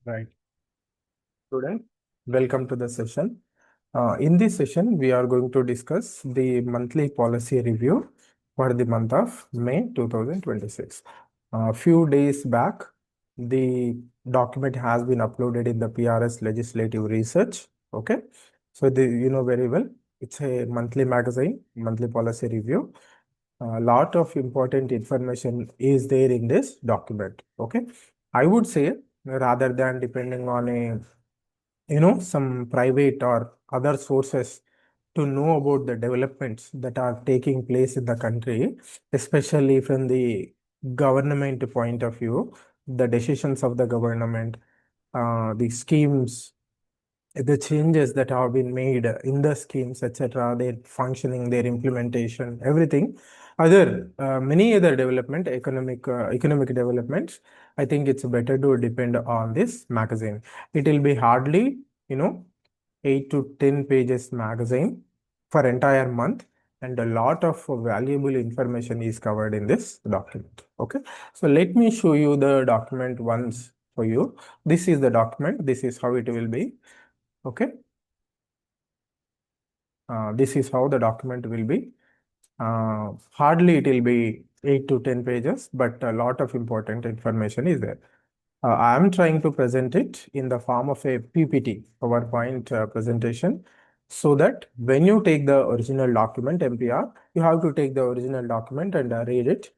Right. Student, welcome to the session. In this session, we are going to discuss the monthly policy review for the month of May 2026. A few days back, the document has been uploaded in the PRS Legislative Research. Okay. So, you know very well, it's a monthly magazine, monthly policy review. A lot of important information is there in this document. Okay. I would say rather than depending on some private or other sources to know about the developments that are taking place in the country, especially from the government point of view, the decisions of the government, the schemes, the changes that have been made in the schemes, etc., their functioning, their implementation, everything, many other economic developments. I think it's better to depend on this magazine. It will be hardly, 8 to 10 pages magazine for entire month, and a lot of valuable information is covered in this document. Okay, so let me show you the document once for you. This is the document. This is how it will be. Okay. This is how the document will be. Hardly it will be 8 to 10 pages, but a lot of important information is there. I am trying to present it in the form of a PPT, PowerPoint presentation, so that when you take the original document, MPR, you have to take the original document and read it,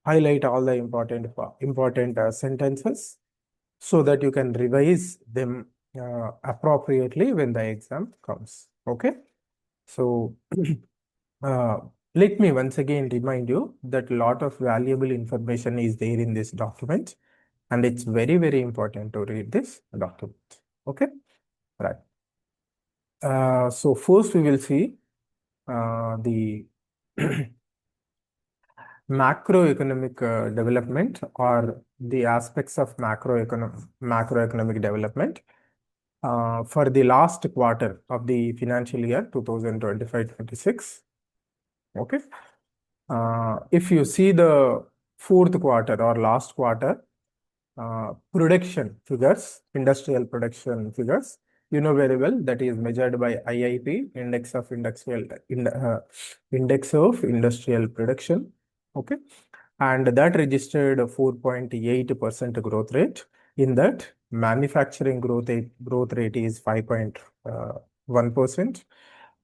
highlight all the important sentences, so that you can revise them appropriately when the exam comes. Okay. So uh, let me once again remind you that a lot of valuable information is there in this document, and it's very, very important to read this document. Okay, right. So first we will see the macroeconomic development, or the aspects of macroeconomic development for the last quarter of the financial year 2025-26. Okay. If you see the fourth quarter or last quarter production figures, industrial production figures, you know very well that is measured by IIP, Index of Industrial Production. Okay. And that registered a 4.8% growth rate. In that, manufacturing growth rate is 5.1%.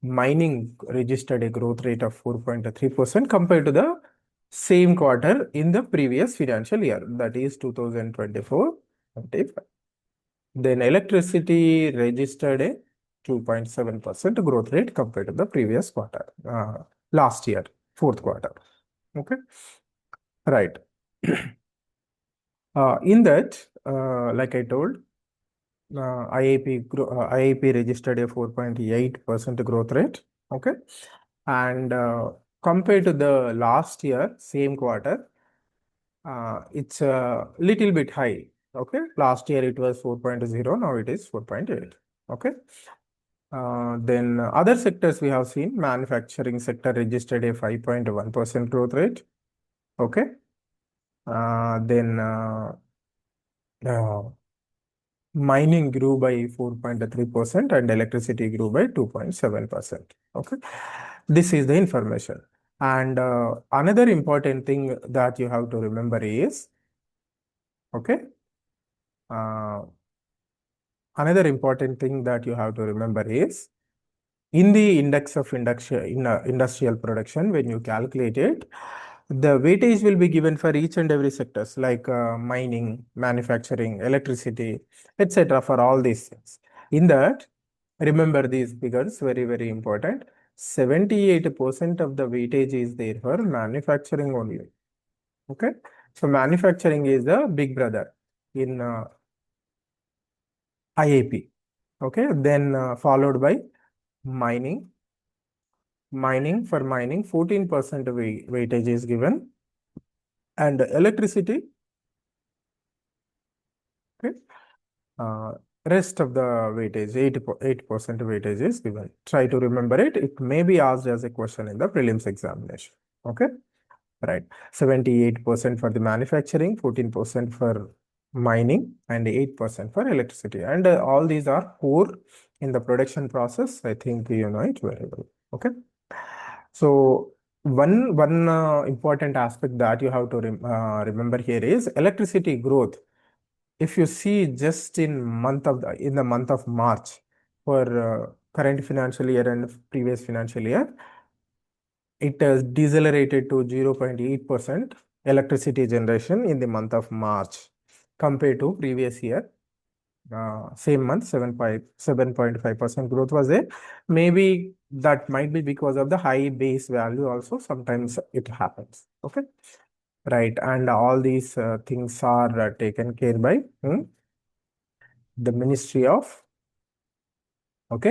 Mining registered a growth rate of 4.3% compared to the same quarter in the previous financial year, that is 2024-25. Then electricity registered a 2.7% growth rate compared to the previous quarter, last year, fourth quarter. Okay, right. In that, like I told, IIP registered a 4.8% growth rate. Okay, and compared to the last year, same quarter, it's a little bit high. Okay, last year it was 4.0, now it is 4.8. Okay. Then other sectors we have seen, manufacturing sector registered a 5.1% growth rate. Okay. Then mining grew by 4.3% and electricity grew by 2.7%. Okay. This is the information. And another important thing that you have to remember is, okay, another important thing that you have to remember is, in the index of industrial production, when you calculate it, the weightage will be given for each and every sectors, like mining, manufacturing, electricity, etc., for all these things. In that, remember these figures, very, very important. 78% of the weightage is there for manufacturing only. Okay. So manufacturing is the big brother in IAP. Okay. Then followed by mining. For mining, 14% weightage is given. And electricity, okay, rest of the weightage, 8% weightage is given. Try to remember it. It may be asked as a question in the prelims examination. Okay, right. 78% for the manufacturing, 14% for mining, and 8% for electricity. And all these are core in the production process. I think you know it very well. Okay. So one important aspect that you have to remember here is electricity growth. If you see just in the month of March for current financial year and previous financial year, it has decelerated to 0.8% electricity generation in the month of March compared to previous year. Same month, 7.5% growth was there. Maybe that might be because of the high base value also. Sometimes it happens. Okay. Right. And all these things are taken care by the Ministry of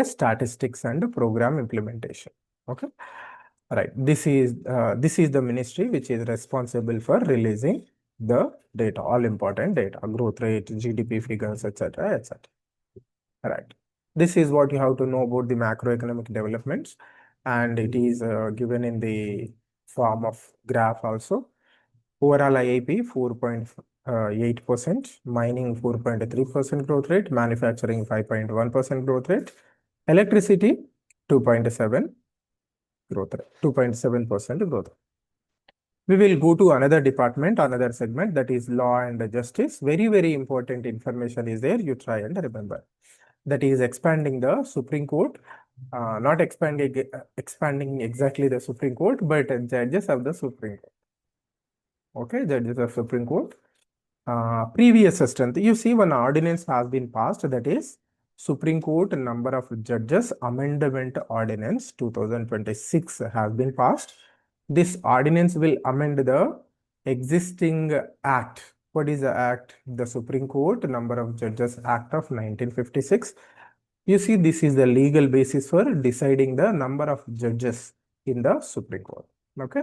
Statistics and Program Implementation. Okay. Right. This is the ministry which is responsible for releasing the data, all important data, growth rate, GDP figures, etc., etc. Right. This is what you have to know about the macroeconomic developments, and it is given in the form of graph also. Overall IIP 4.8%, mining 4.3% growth rate, manufacturing 5.1% growth rate, electricity 2.7 growth rate, 2.7% growth. We will go to another department, another segment, that is law and justice. Very, very important information is there. You try and remember. That is expanding the Supreme Court, not expanding exactly the Supreme Court, but judges of the Supreme Court. Okay, judges of Supreme Court. Previous strength, you see one ordinance has been passed, that is Supreme Court number of judges amendment ordinance 2026 has been passed. This ordinance will amend the existing act. What is the act? The Supreme Court number of judges Act of 1956. You see, this is the legal basis for deciding the number of judges in the Supreme Court. Okay.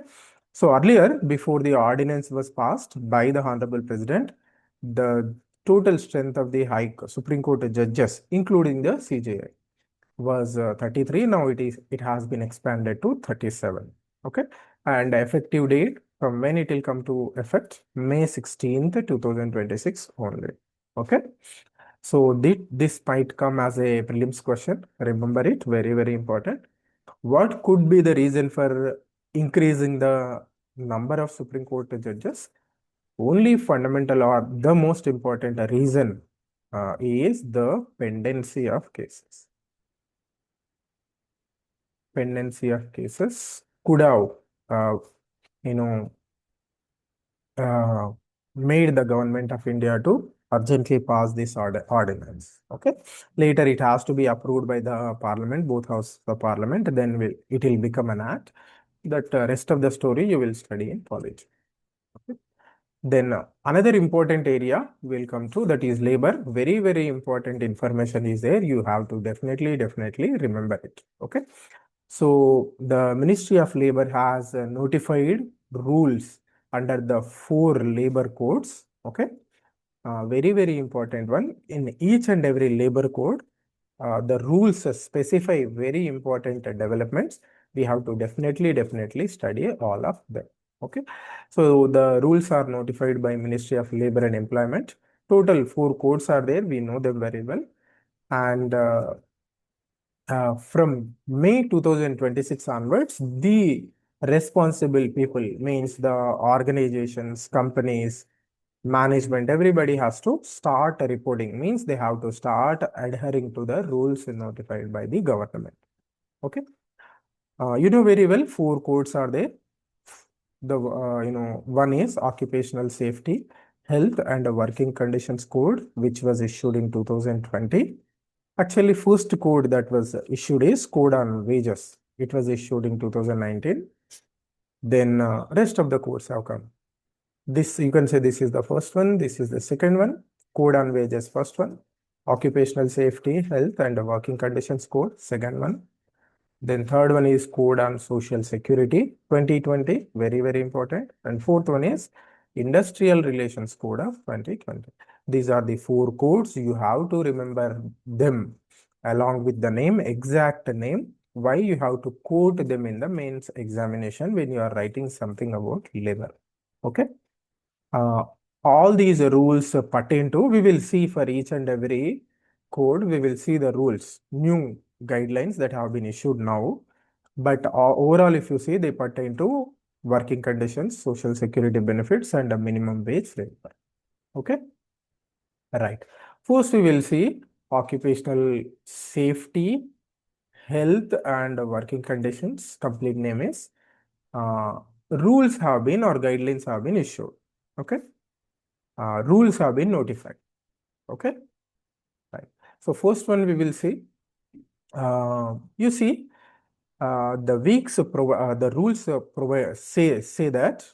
So earlier, before the ordinance was passed by the Honorable President, the total strength of the Supreme Court judges, including the CJI, was 33. Now it has been expanded to 37. Okay. And effective date from when it will come to effect, May 16th, 2026 only. Okay. So this might come as a prelims question. Remember it, very, very important. What could be the reason for increasing the number of Supreme Court judges? Only fundamental or the most important reason is the pendency of cases. Pendency of cases could have, made the government of India to urgently pass this ordinance. Okay. Later, it has to be approved by the parliament, both houses of the parliament. Then it will become an act. That rest of the story you will study in college. Okay. Then another important area will come to, that is labor. Very, very important information is there. You have to definitely remember it. Okay. So the Ministry of Labor has notified rules under the 4 labor codes. Okay. Very, very important one. In each and every labor code, the rules specify very important developments. We have to definitely study all of them. Okay. So the rules are notified by Ministry of Labor and Employment. Total 4 codes are there. We know them very well. And from May 2026 onwards, the responsible people, means the organizations, companies, management, everybody has to start reporting, means they have to start adhering to the rules notified by the government. Okay. You know very well, 4 codes are there. The one is Occupational Safety, Health and Working Conditions Code, which was issued in 2020. Actually, first code that was issued is Code on Wages. It was issued in 2019. Then rest of the codes have come. This, you can say this is the first one. This is the second one. Code on Wages, first one. Occupational Safety, Health and Working Conditions Code, second one. Then third one is Code on Social Security, 2020. Very, very important. And fourth one is Industrial Relations Code of 2020. These are the 4 codes. You have to remember them along with the name, exact name. Why you have to quote them in the mains examination when you are writing something about labor. Okay. all these rules pertain to, we will see for each and every code, we will see the rules, new guidelines that have been issued now. But overall, if you see, they pertain to working conditions, social security benefits, and a minimum wage framework. Okay, right. First, we will see occupational safety, health, and working conditions. Complete name is rules have been or guidelines have been issued. Okay, rules have been notified. Okay, right. So first one we will see. You see, the rules provide say that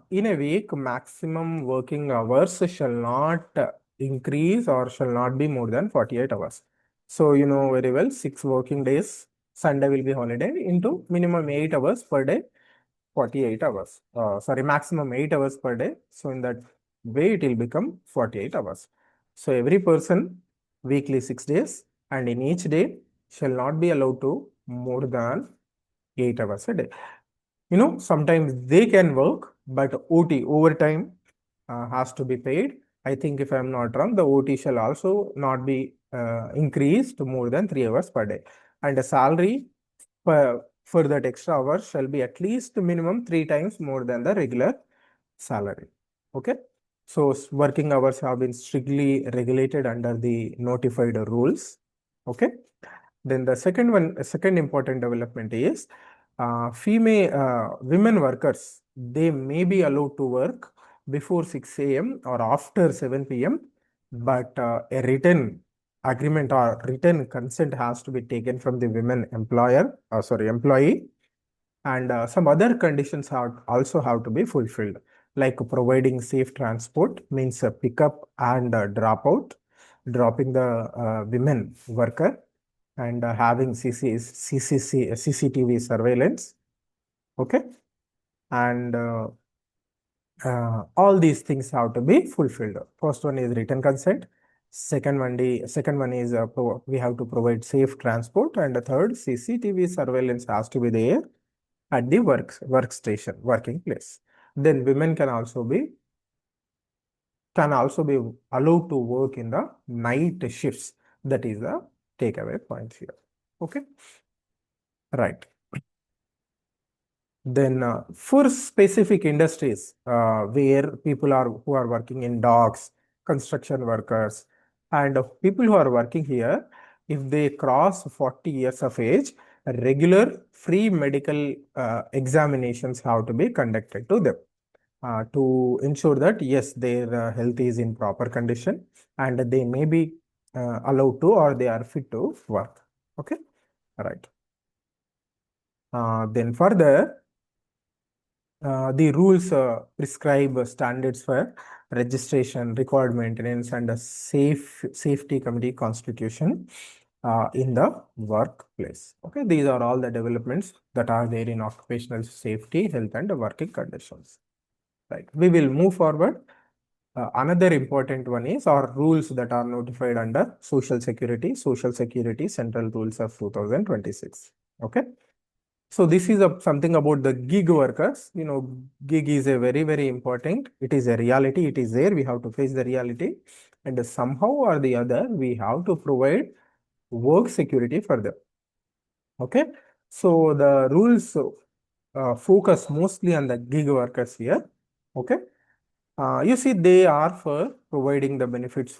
in a week maximum working hours shall not increase or shall not be more than 48 hours. So you know very well, 6 working days, Sunday will be holiday, into minimum 8 hours per day, 48 hours. Sorry, maximum 8 hours per day. So in that way, it will become 48 hours. So every person weekly 6 days, and in each day shall not be allowed to more than 8 hours a day. You know, sometimes they can work, but OT, overtime, has to be paid. I think if I'm not wrong, the OT shall also not be increased to more than 3 hours per day. And the salary for that extra hour shall be at least minimum 3 times more than the regular salary. Okay. So working hours have been strictly regulated under the notified rules. Okay. Then the second important development is women workers, they may be allowed to work before 6 a.m. or after 7 p.m. But a written agreement or written consent has to be taken from the employee, and some other conditions also have to be fulfilled, like providing safe transport, means pickup and dropping the women worker, and having CCTV surveillance. Okay, and all these things have to be fulfilled. First one is written consent. Second one is we have to provide safe transport, and the third, CCTV surveillance has to be there at the workstation, working place. Then women can also be allowed to work in the night shifts. That is the takeaway point here. Okay, right. Then for specific industries where people are who are working in docks, construction workers, and people who are working here, if they cross 40 years of age, regular free medical examinations have to be conducted to them to ensure that yes, their health is in proper condition and they may be allowed to, or they are fit to work. Okay, right. Then further, the rules prescribe standards for registration, record maintenance, and a safety committee constitution in the workplace. Okay, these are all the developments that are there in occupational safety, health, and working conditions. Right. We will move forward. Another important one is our rules that are notified under Social Security Central Rules of 2026. Okay. So this is something about the gig workers. You know, gig is a very, very important. It is a reality. It is there. We have to face the reality. And somehow or the other, we have to provide work security for them. Okay. So the rules focus mostly on the gig workers here. Okay. You see, they are for providing the benefits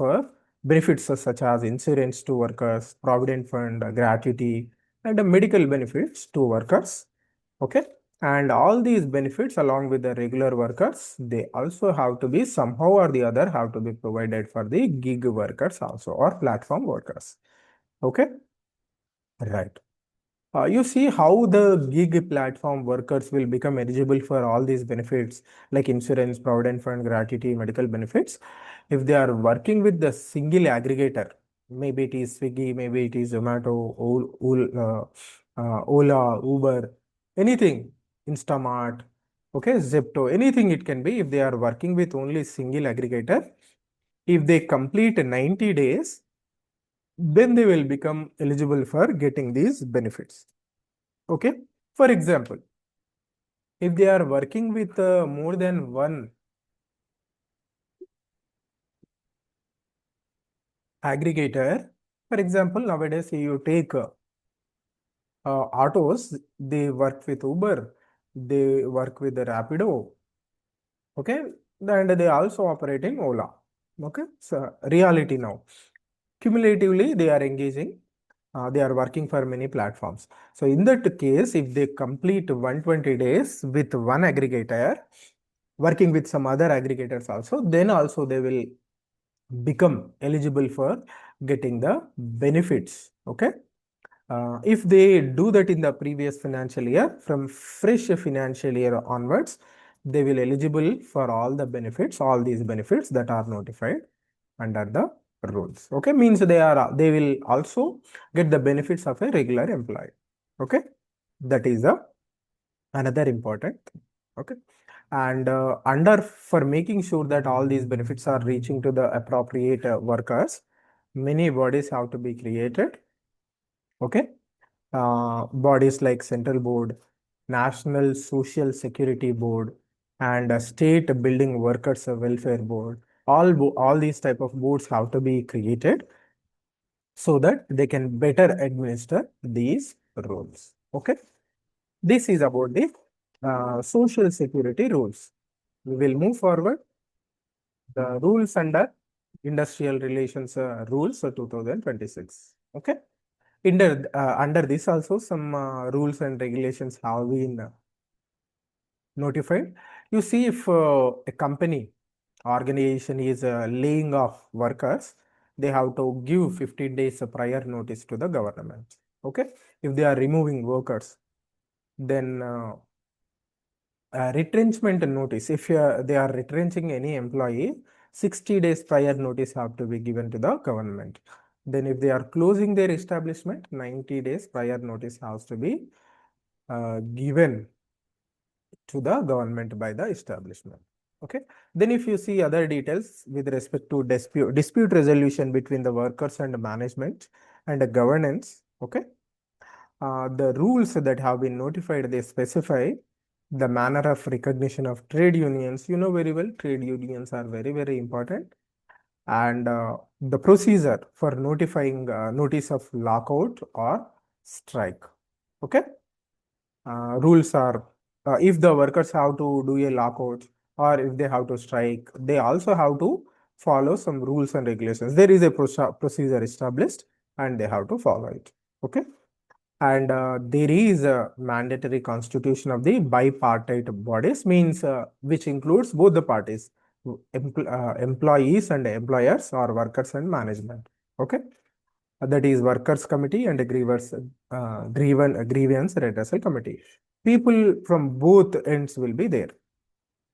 such as insurance to workers, provident fund, gratuity, and medical benefits to workers. Okay, and all these benefits along with the regular workers, they also have to be somehow or the other have to be provided for the gig workers also, or platform workers. Okay, right. You see how the gig platform workers will become eligible for all these benefits like insurance, provident fund, gratuity, medical benefits. If they are working with the single aggregator, maybe it is Swiggy, maybe it is Zomato, Ola, Uber, anything, Instamart, okay, Zepto, anything it can be. If they are working with only single aggregator, if they complete 90 days, then they will become eligible for getting these benefits. Okay. For example, if they are working with more than one aggregator. For example, nowadays you take autos, they work with Uber, they work with the Rapido, okay, and they also operate in Ola. Okay, so reality now. Cumulatively, they are engaging, they are working for many platforms. So in that case, if they complete 120 days with one aggregator, working with some other aggregators also, then also they will become eligible for getting the benefits. Okay. If they do that in the previous financial year, from fresh financial year onwards, they will eligible for all the benefits, all these benefits that are notified under the rules. Okay, means they will also get the benefits of a regular employee. Okay, that is another important thing. Okay, and under for making sure that all these benefits are reaching to the appropriate workers, many bodies have to be created. Okay, bodies like Central Board, National Social Security Board, and State Building Workers Welfare Board. All these type of boards have to be created so that they can better administer these rules. Okay, this is about the social security rules. We will move forward. The rules under industrial relations rules 2026. Okay. Under this also some rules and regulations have been notified. You see, if a company organization is laying off workers, they have to give 15 days prior notice to the government. Okay, if they are removing workers, then retrenchment notice. If they are retrenching any employee, 60 days prior notice have to be given to the government. Then if they are closing their establishment, 90 days prior notice has to be given to the government by the establishment. Okay. Then if you see other details with respect to dispute resolution between the workers and management and the governance. Okay. The rules that have been notified, they specify the manner of recognition of trade unions. You know very well, trade unions are very, very important. And the procedure for notifying notice of lockout or strike. Okay. Rules are, if the workers have to do a lockout or if they have to strike, they also have to follow some rules and regulations. There is a procedure established and they have to follow it. Okay. And there is a mandatory constitution of the bipartite bodies, means which includes both the parties, employees and employers, or workers and management. Okay, that is workers committee and a grievance redressal committee. People from both ends will be there.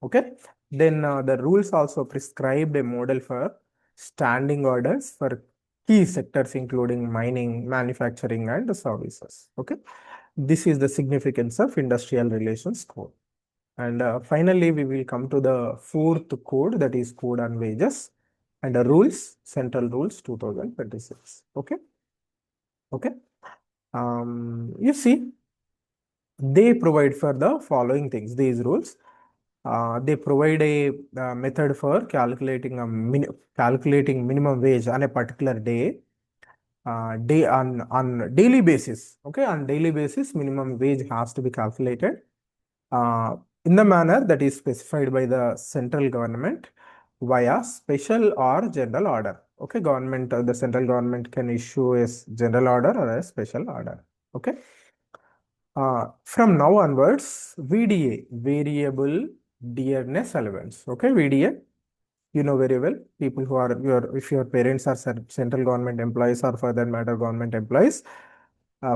Okay, then the rules also prescribed a model for standing orders for key sectors including mining, manufacturing, and services. Okay, this is the significance of industrial relations code. And finally, we will come to the fourth code, that is code on wages and the rules, central rules 2026. Okay. Okay. You see, they provide for the following things, these rules. They provide a method for calculating calculating minimum wage on a particular day, on daily basis. Okay, on daily basis, minimum wage has to be calculated in the manner that is specified by the central government via special or general order. Okay, the central government can issue a general order or a special order. Okay. From now onwards, VDA, variable dearness allowance. Okay, VDA, you know very well, people who are if your parents are central government employees or for that matter government employees,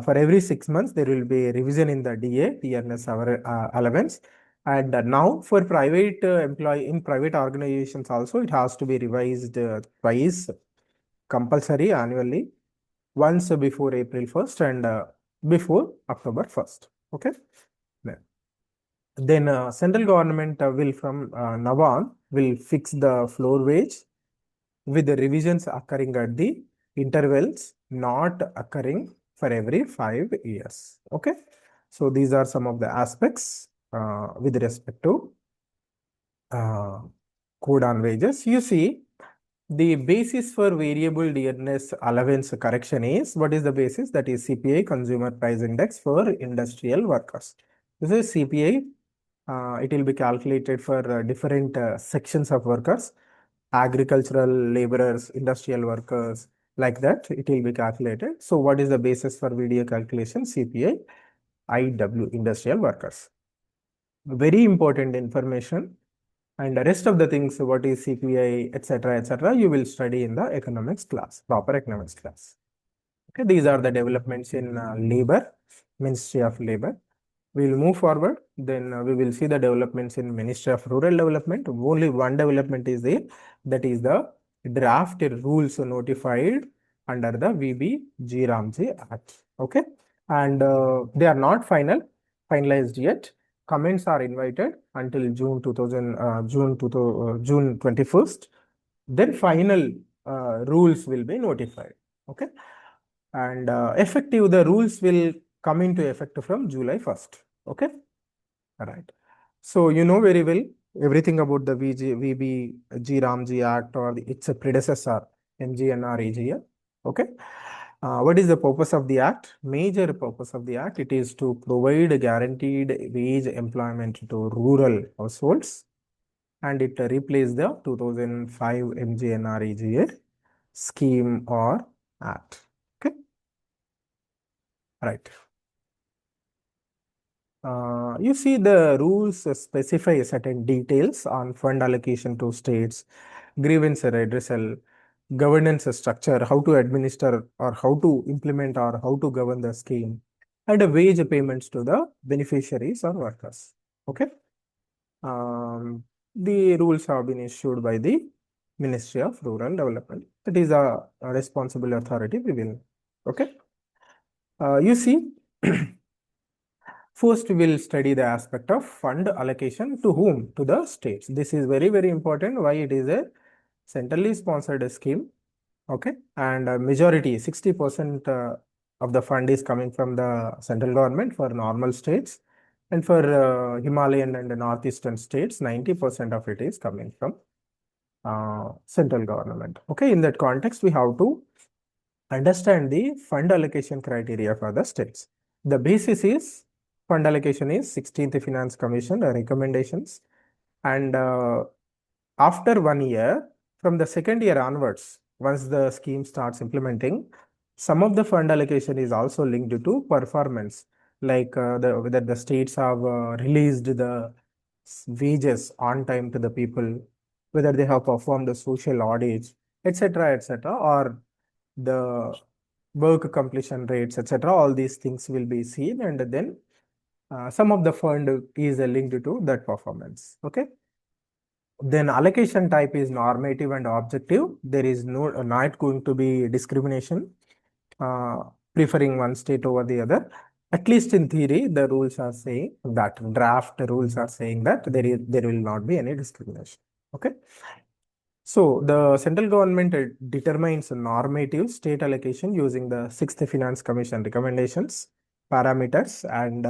for every 6 months there will be a revision in the DA, dearness allowance. And now for private employee in private organizations also, it has to be revised twice, compulsory annually, once before April 1st and before October 1st. Okay. Then central government will from now on will fix the floor wage with the revisions occurring at the intervals not occurring for every 5 years. Okay. So these are some of the aspects with respect to code on wages. You see, The basis for variable dearness allowance correction is, what is the basis? That is CPI, Consumer Price Index, for industrial workers. This is CPI. It will be calculated for different sections of workers, agricultural laborers, industrial workers, like that it will be calculated. So what is the basis for VDA calculation? CPI, IW, industrial workers. Very important information. And the rest of the things, what is CPI, etc., you will study in the economics class, proper economics class. Okay, these are the developments in labor, Ministry of Labor. We will move forward. Then we will see the developments in Ministry of Rural Development. Only one development is there. That is the draft rules notified under the VB-G Ramji Act. Okay, and they are not finalized yet. Comments are invited until June 21st. Then final rules will be notified. Okay, and effective, the rules will come into effect from July 1st. Okay, all right. So you know very well everything about the VB-G Ramji Act or its a predecessor, MGNR-EGA. Okay. What is the purpose of the act? Major purpose of the act, it is to provide guaranteed wage employment to rural households, and it replaced the 2005 MGNR-EGA scheme or act. Okay, right. You see, the rules specify certain details on fund allocation to states, grievance redressal, governance structure, how to administer or how to implement or how to govern the scheme, and wage payments to the beneficiaries or workers. Okay. The rules have been issued by the Ministry of Rural Development. That is a responsible authority. We will. Okay. You see. First, we will study the aspect of fund allocation to whom? To the states. This is very, very important. Why? It is a centrally sponsored scheme. Okay. And majority, 60% of the fund is coming from the central government for normal states. And for Himalayan and northeastern states, 90% of it is coming from central government. Okay. In that context, we have to understand the fund allocation criteria for the states. The basis is fund allocation is 16th Finance Commission recommendations, and after 1 year, from the second year onwards, once the scheme starts implementing, some of the fund allocation is also linked to performance, like whether the states have released the wages on time to the people, whether they have performed the social audits, etc., or the work completion rates, etc. All these things will be seen, and then some of the fund is linked to that performance. Okay. Then allocation type is normative and objective. There is not going to be discrimination, preferring one state over the other. At least in theory, the rules are saying that, draft rules are saying that there will not be any discrimination. Okay. So the central government determines normative state allocation using the 6th Finance Commission recommendations, parameters, and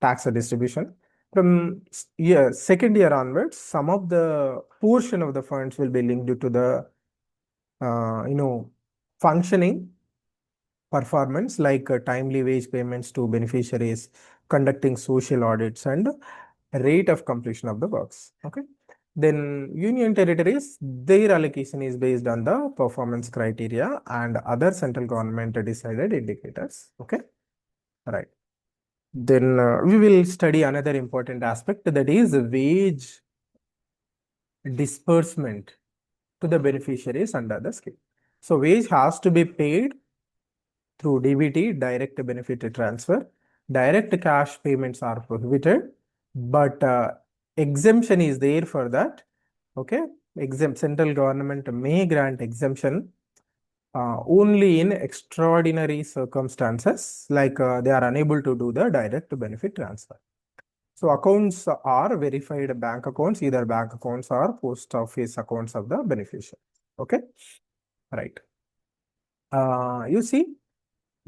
tax distribution. From second year onwards, some of the portion of the funds will be linked to the functioning performance, like timely wage payments to beneficiaries, conducting social audits, and rate of completion of the works. Okay. Then union territories, their allocation is based on the performance criteria and other central government decided indicators. Okay. Right. Then we will study another important aspect, that is wage disbursement to the beneficiaries under the scheme. So wage has to be paid through DBT, direct benefit transfer. Direct cash payments are prohibited, but exemption is there for that. Okay, central government may grant exemption only in extraordinary circumstances, like they are unable to do the direct benefit transfer. So accounts are verified bank accounts, either bank accounts or post office accounts of the beneficiary. Okay, right. You see,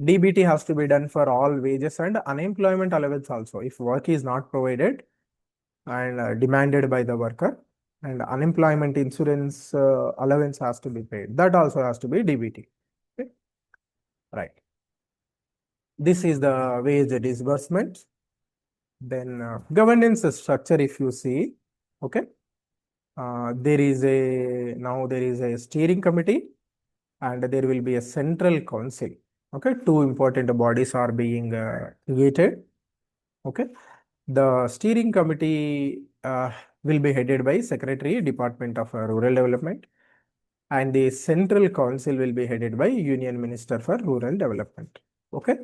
DBT has to be done for all wages and unemployment allowance also. If work is not provided and demanded by the worker, and unemployment insurance allowance has to be paid. That also has to be DBT. Okay? Right. This is the wage disbursement. Then governance structure, if you see, okay, there is a steering committee and there will be a central council. Okay, two important bodies are being created. Okay, the steering committee will be headed by Secretary, Department of Rural Development, and the central council will be headed by Union Minister for Rural Development. Okay,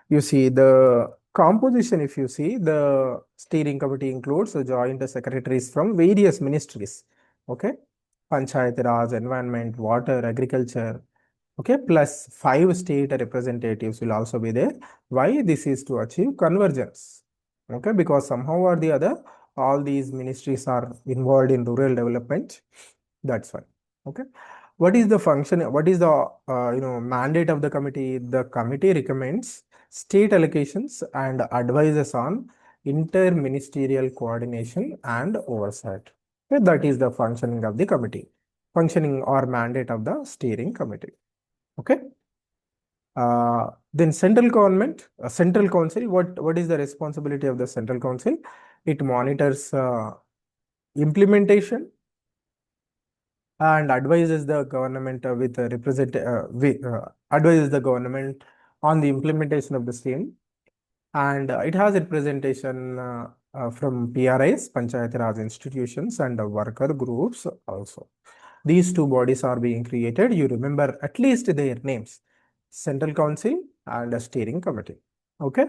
you see the composition, if you see, the steering committee includes the joint secretaries from various ministries. Okay, Panchayat Raj, Environment, Water, Agriculture. Okay, plus 5 state representatives will also be there. Why? This is to achieve convergence. Okay, because somehow or the other, all these ministries are involved in rural development. That's why. Okay, what is the function? What is the mandate of the committee? The committee recommends state allocations and advises on interministerial coordination and oversight. Okay, that is the functioning of the committee, functioning or mandate of the steering committee. Okay. Then central government, central council, what is the responsibility of the central council? It monitors implementation and advises the government advises the government on the implementation of the same. And it has representation from PRS, Panchayat Raj institutions, and worker groups also. These two bodies are being created. You remember at least their names: Central Council and a Steering Committee. Okay.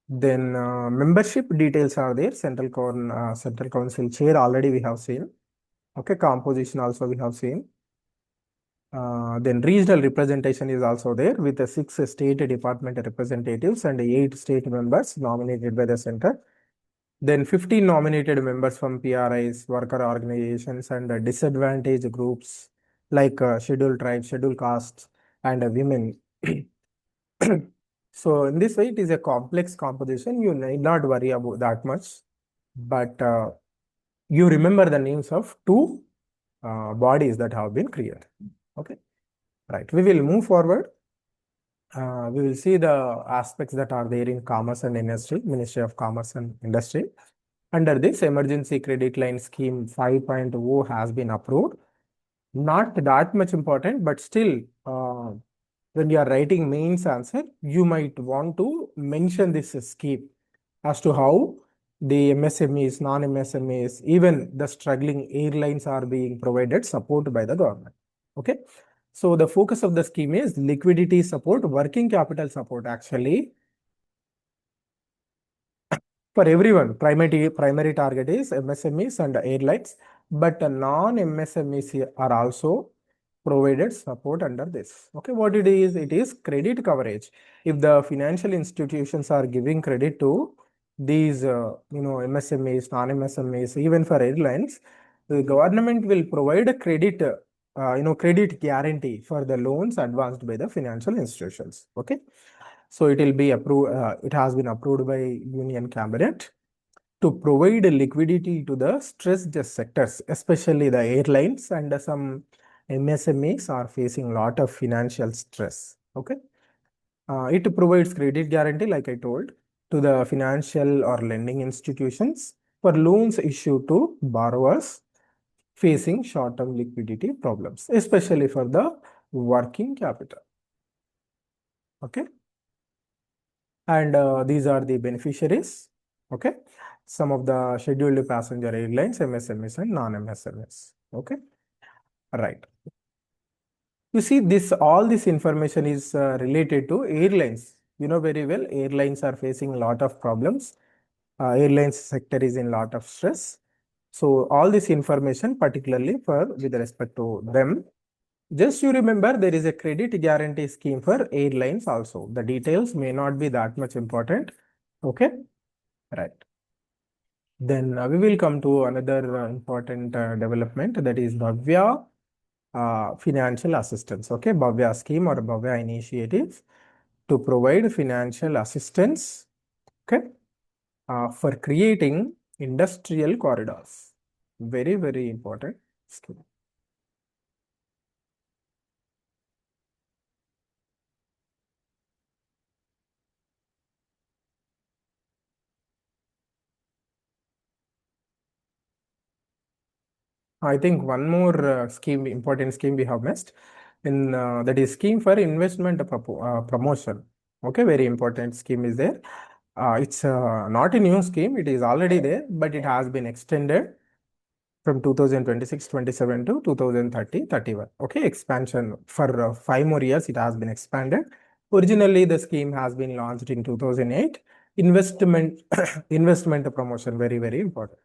Then membership details are there. Central Council chair already we have seen. Okay, composition also we have seen. Then regional representation is also there with the 6 state department representatives and 8 state members nominated by the center. Then 15 nominated members from PRIs, worker organizations, and disadvantaged groups like scheduled tribes, scheduled castes, and women. So in this way, it is a complex composition. You need not worry about that much, but you remember the names of 2 bodies that have been created. Okay, right. We will move forward. We will see the aspects that are there in Commerce and Industry, Ministry of Commerce and Industry. Under this, Emergency Credit Line Scheme 5.0 has been approved. Not that much important, but still, when you are writing mains answer, you might want to mention this scheme as to how the MSMEs, non-MSMEs, even the struggling airlines are being provided support by the government. Okay. So the focus of the scheme is liquidity support, working capital support actually. For everyone, primary target is MSMEs and airlines, but non-MSMEs are also provided support under this. Okay, what it is credit coverage. If the financial institutions are giving credit to these, MSMEs, non-MSMEs, even for airlines, the government will provide a credit, credit guarantee for the loans advanced by the financial institutions. Okay. So it will be approved, it has been approved by Union Cabinet to provide liquidity to the stressed sectors, especially the airlines and some MSMEs are facing a lot of financial stress. Okay. It provides credit guarantee, like I told, to the financial or lending institutions for loans issued to borrowers facing short-term liquidity problems, especially for the working capital. Okay. And these are the beneficiaries. Okay. Some of the scheduled passenger airlines, MSMEs and non-MSMEs. Okay. Right. You see, all this information is related to airlines. You know very well, airlines are facing a lot of problems. Airlines sector is in a lot of stress. So all this information, particularly with respect to them, just you remember there is a credit guarantee scheme for airlines also. The details may not be that much important. Okay, right. Then we will come to another important development, that is Bhavya financial assistance. Okay, Bhavya scheme or Bhavya initiative to provide financial assistance. Okay, for creating Industrial corridors. Very, very important scheme. I think one more scheme, important scheme we have missed in that is scheme for investment promotion. Okay, very important scheme is there. It's not a new scheme, it is already there, but it has been extended from 2026-27 to 2030-31. Okay, expansion for 5 more years, it has been expanded. Originally, the scheme has been launched in 2008. Investment, investment promotion, very, very important.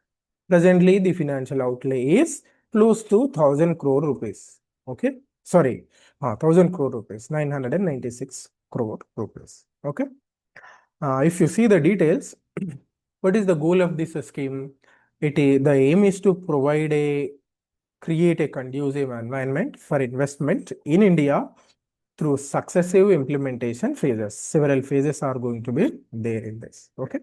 Presently, the financial outlay is close to 1000 crore rupees. Okay, sorry, 1000 crore rupees, 996 crore rupees. Okay, if you see the details, what is the goal of this scheme? The aim is to create a conducive environment for investment in India through successive implementation phases. Several phases are going to be there in this. Okay.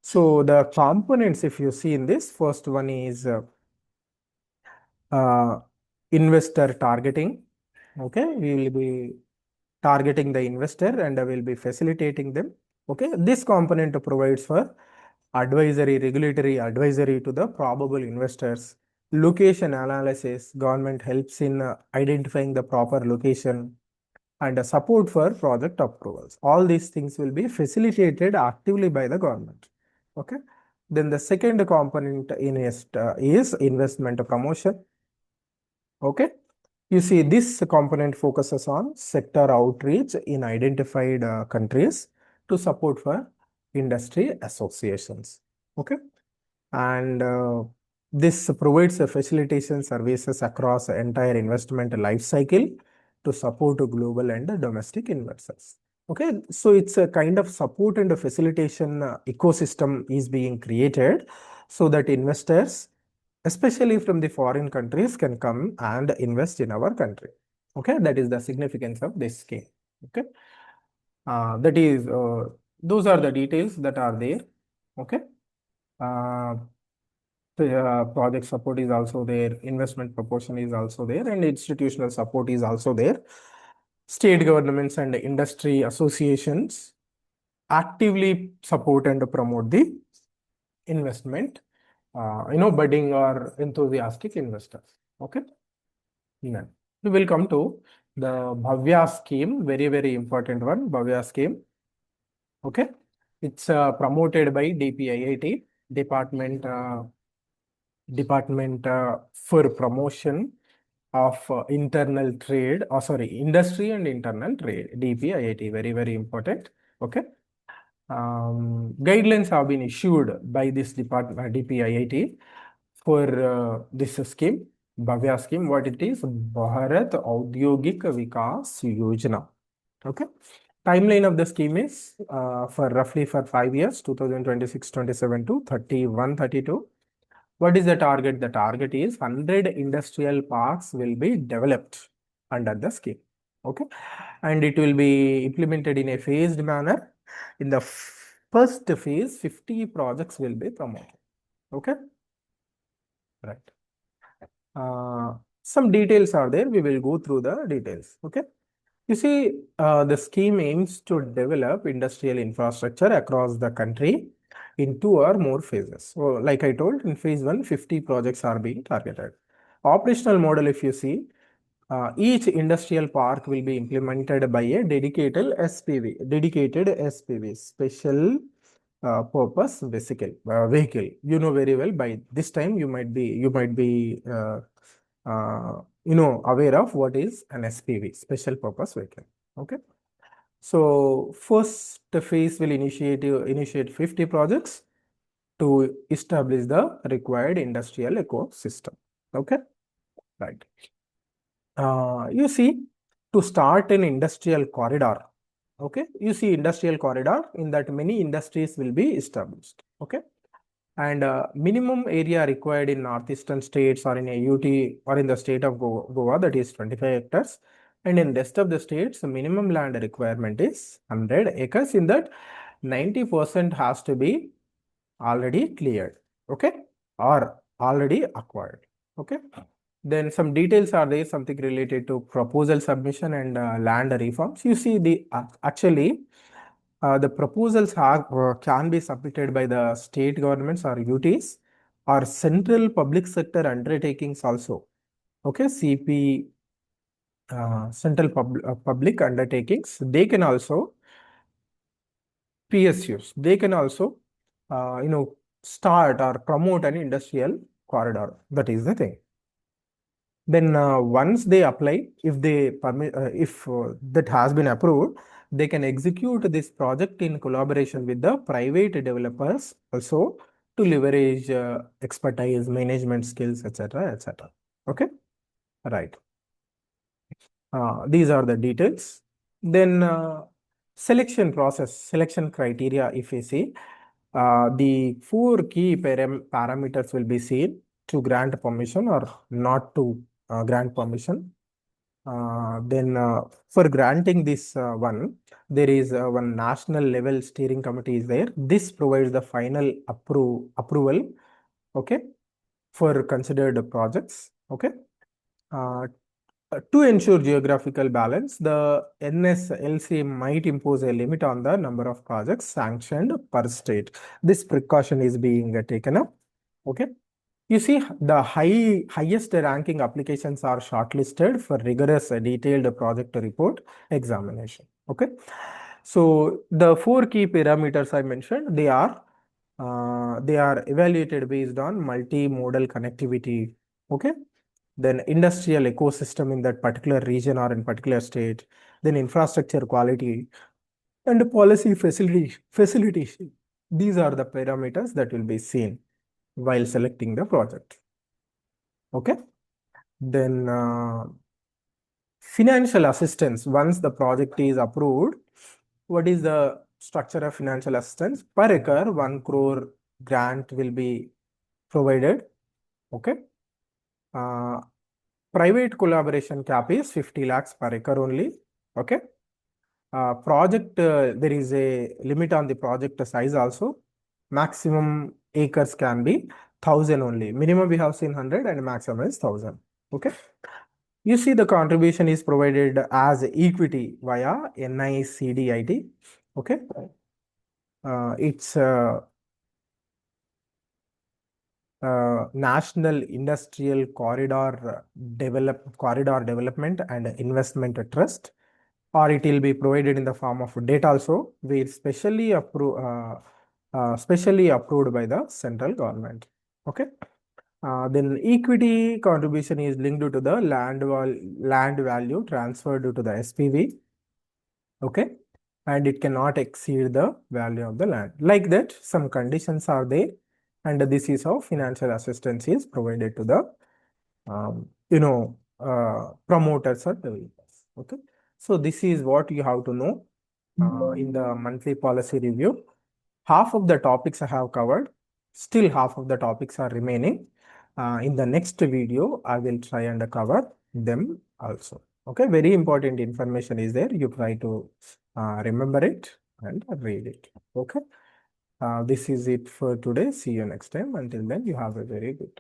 So the components, if you see in this, first one is investor targeting. Okay, we will be targeting the investor and will be facilitating them. Okay, this component provides for regulatory advisory to the probable investors. Location analysis, government helps in identifying the proper location and support for project approvals. All these things will be facilitated actively by the government. Okay. Then the second component is investment promotion. Okay. You see, this component focuses on sector outreach in identified countries to support for industry associations. Okay. And this provides a facilitation services across the entire investment life cycle to support global and domestic investors. Okay, so it's a kind of support and facilitation ecosystem is being created so that investors, especially from the foreign countries, can come and invest in our country. Okay, that is the significance of this scheme. Okay, that is those are the details that are there. Okay. Uh, project support is also there, investment proportion is also there, and institutional support is also there. State governments and industry associations actively support and promote the investment, budding or enthusiastic investors. Okay. Then we will come to the Bhavya scheme, very, very important one, Bhavya scheme. Okay. It's promoted by DPIIT, Department for Promotion of Internal Trade, Industry and Internal Trade, DPIIT, very, very important. Okay. Guidelines have been issued by this department, DPIIT, for this scheme, Bhavya scheme. What it is? Bharat Audyogik Vikas Yojana. Okay. Timeline of the scheme is for roughly for 5 years, 2026-27 to 31-32. What is the target? The target is 100 industrial parks will be developed under the scheme. Okay. And it will be implemented in a phased manner. In the first phase, 50 projects will be promoted. Okay. Right. Some details are there. We will go through the details. Okay. You see, the scheme aims to develop industrial infrastructure across the country in 2 or more phases. So, like I told, in phase 1, 50 projects are being targeted. Operational model, if you see, each industrial park will be implemented by a dedicated SPV, special purpose vehicle. You know very well, by this time you might be aware of what is an SPV, special purpose vehicle. Okay. So first phase will initiate 50 projects to establish the required industrial ecosystem. Okay. Right. You see, to start an industrial corridor. Okay. You see industrial corridor, in that many industries will be established. Okay. And minimum area required in northeastern states or in AUT or in the state of Goa, that is 25 hectares. And in rest of the states, the minimum land requirement is 100 acres. In that, 90% has to be already cleared. okay, or already acquired. Okay. Then some details are there, something related to proposal submission and land reforms. You see, actually the proposals can be submitted by the state governments or UTs or central public sector undertakings also. Okay, CP, central public undertakings, they can also, PSUs, they can also, start or promote an industrial corridor. That is the thing. Then once they apply, if they permit, if that has been approved, they can execute this project in collaboration with the private developers also to leverage expertise, management skills, etc., etc. Okay, right. These are the details. Then selection process, selection criteria, if we see, the four key parameters will be seen to grant permission or not to grant permission. Then for granting this one, there is one national level steering committee is there. This provides the final approval, okay, for considered projects. Okay. To ensure geographical balance, the NSLC might impose a limit on the number of projects sanctioned per state. This precaution is being taken up. Okay. You see, the highest ranking applications are shortlisted for rigorous detailed project report examination. Okay. So the four key parameters I mentioned, they are evaluated based on multimodal connectivity. Okay. Then industrial ecosystem in that particular region or in particular state, then infrastructure quality and policy facilities. These are the parameters that will be seen while selecting the project. Okay. Then financial assistance, once the project is approved, what is the structure of financial assistance? Per acre, 1 crore grant will be provided. Okay. Private collaboration cap is 50 lakhs per acre only. Okay. There is a limit on the project size also. Maximum acres can be 1,000 only. Minimum we have seen 100 and maximum is 1,000. Okay. You see the contribution is provided as equity via NICDIT. Okay. It's National Industrial Corridor Development and Investment Trust, or it will be provided in the form of debt also, where specially approved by the central government. Okay. Then equity contribution is linked to the land value transferred to the SPV. Okay. And it cannot exceed the value of the land. Like that, some conditions are there, and this is how financial assistance is provided to the promoters or developers. Okay. So this is what you have to know in the monthly policy review. Half of the topics I have covered. Still half of the topics are remaining. In the next video, I will try and cover them also. Okay. Very important information is there. You try to remember it and read it. Okay. This is it for today. See you next time. Until then, you have a very good